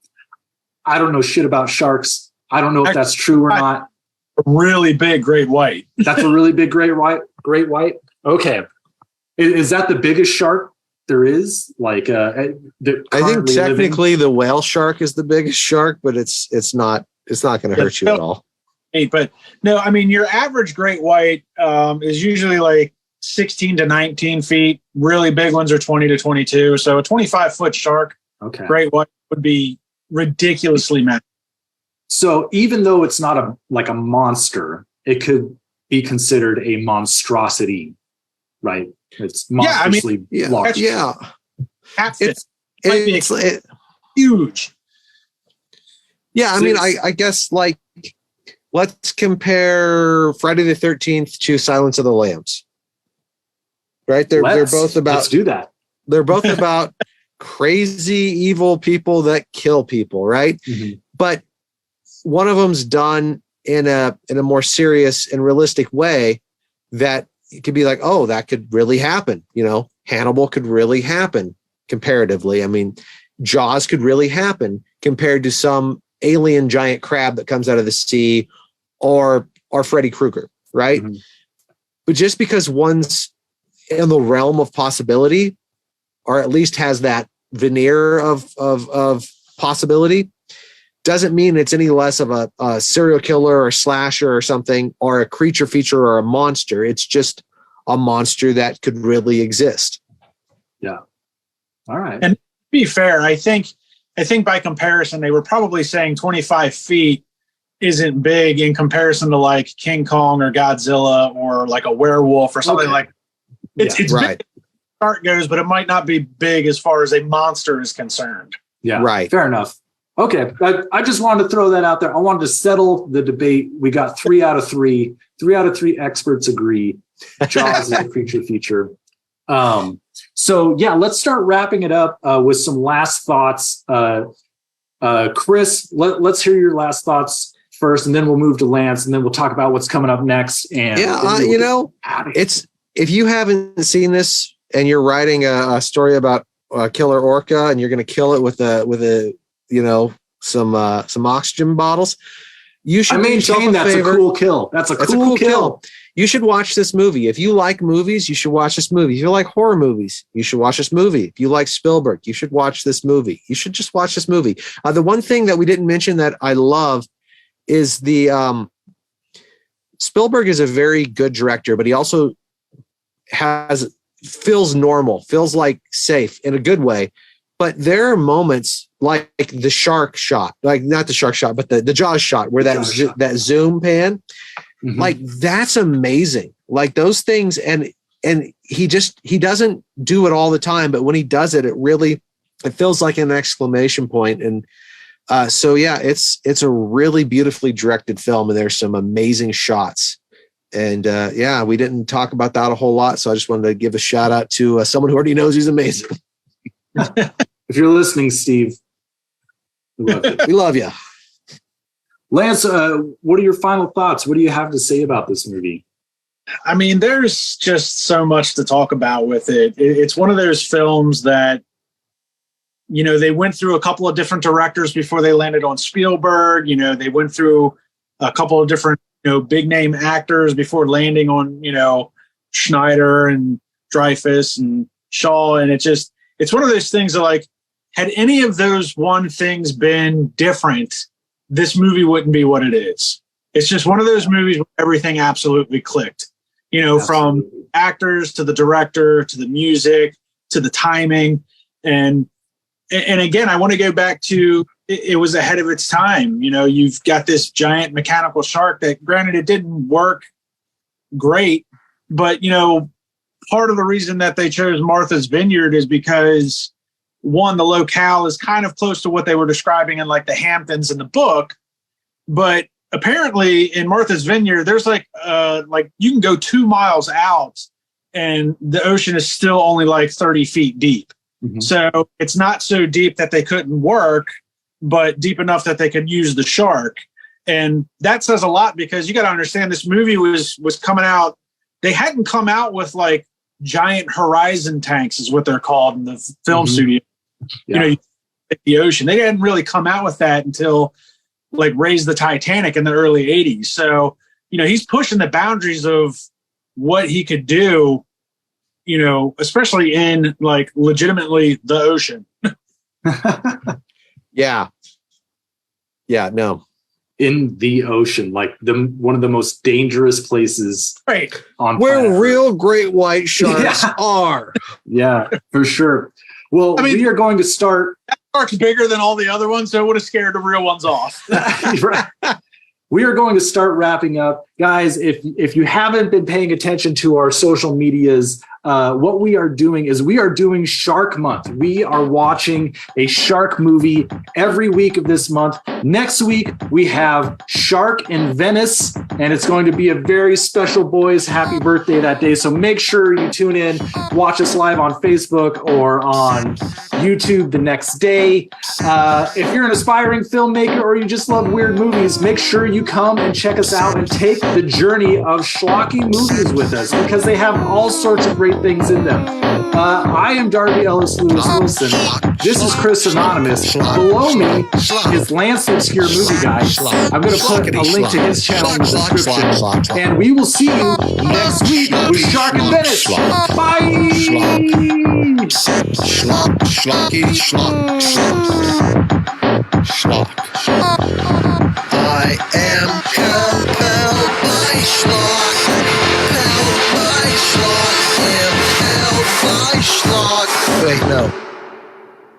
I don't know shit about sharks. I don't know if that's true or not. A really big great white. That's a really big great white? Okay. Is that the biggest shark there is? Like, I think technically the whale shark is the biggest shark, but it's not going to hurt you at all. But no, I mean, your average great white is usually like 16 to 19 feet. Really big ones are 20 to 22. So a 25-foot shark, great white, would be ridiculously massive. So even though it's not a monster, it could be considered a monstrosity, right? It's monstrously large. Yeah. It's huge. Yeah, I mean, I guess, like, let's compare Friday the 13th to Silence of the Lambs. Right? They're both about. Let's do that. They're both about crazy, evil people that kill people, right? Mm-hmm. But one of them's done in a more serious and realistic way that it could be like, oh, that could really happen. Hannibal could really happen comparatively. I mean, Jaws could really happen compared to some alien giant crab that comes out of the sea or Freddy Krueger, right? Mm-hmm. But just because one's in the realm of possibility, or at least has that veneer of possibility, doesn't mean it's any less of a serial killer or slasher or something, or a creature feature or a monster. It's just a monster that could really exist. Yeah. All right. And to be fair, I think by comparison, they were probably saying 25 feet isn't big in comparison to like King Kong or Godzilla or like a werewolf or something like that. It's right. Big as art goes, but it might not be big as far as a monster is concerned. Yeah. Right. Fair enough. Okay. I just wanted to throw that out there. I wanted to settle the debate. We got 3 out of 3. 3 out of 3 experts agree. Jaws is a creature feature. So yeah, let's start wrapping it up with some last thoughts. Chris, let's hear your last thoughts first, and then we'll move to Lance, and then we'll talk about what's coming up next. And it's, if you haven't seen this and you're writing a story about a killer orca and you're going to kill it with some oxygen bottles, you should. I maintain that's a cool kill. That's a cool kill. You should watch this movie. If you like movies, you should watch this movie. If you like horror movies, you should watch this movie. If you like Spielberg, you should watch this movie. You should just watch this movie. The one thing that we didn't mention that I love is the Spielberg is a very good director, but he also feels normal, feels like safe in a good way. But there are moments like the shark shot, like not the shark shot, but the Jaws shot where that zoom pan, like that's amazing. Like those things. And he doesn't do it all the time, but when he does it, it feels like an exclamation point. And so, yeah, it's a really beautifully directed film and there's some amazing shots. And we didn't talk about that a whole lot. So I just wanted to give a shout out to someone who already knows he's amazing. If you're listening, Steve, we love you. We love you. Lance, what are your final thoughts? What do you have to say about this movie? I mean, there's just so much to talk about with it. It's one of those films that, they went through a couple of different directors before they landed on Spielberg. They went through a couple of different, big name actors before landing on, Schneider and Dreyfuss and Shaw. And it's one of those things that, like, had any of those things been different, this movie wouldn't be what it is. It's just one of those movies where everything absolutely clicked, from actors to the director, to the music, to the timing. And again, I want to go back to, it was ahead of its time. You've got this giant mechanical shark that, granted, it didn't work great, but, part of the reason that they chose Martha's Vineyard is because one, the locale is kind of close to what they were describing in like the Hamptons in the book. But apparently in Martha's Vineyard, there's like you can go 2 miles out and the ocean is still only like 30 feet deep. Mm-hmm. So it's not so deep that they couldn't work, but deep enough that they could use the shark. And that says a lot, because you got to understand this movie was coming out. They hadn't come out with like giant horizon tanks is what they're called in the film mm-hmm. studio. Yeah. You know, the ocean. They hadn't really come out with that until like Raise the Titanic in the early 80s. So, you know, he's pushing the boundaries of what he could do, you know, especially in like legitimately the ocean. Yeah. Yeah, no. In the ocean, like one of the most dangerous places on where planet real great white sharks are. Yeah, for sure. Well, I mean, we are going to start. That shark's bigger than all the other ones, so it would have scared the real ones off. Right. We are going to start wrapping up. Guys, if you haven't been paying attention to our social medias, what we are doing is we are doing Shark Month. We are watching a shark movie every week of this month. Next week, we have Shark in Venice, and it's going to be a very special boy's happy birthday that day. So make sure you tune in, watch us live on Facebook or on YouTube the next day. If you're an aspiring filmmaker or you just love weird movies, make sure you come and check us out and take the journey of schlocky movies with us, because they have all sorts of great things in them. I am Darby Ellis Lewis Wilson. This is Chris Anonymous. Below me is Lance the Obscure Movie Guy. I'm going to put a link to his channel in the description. And we will see you next week with Shark in Venice. Bye! Schlock, schlocky, schlock, schlock. I am compelled by schlock. Compelled by schlock. Impelled by schlock. Wait, no.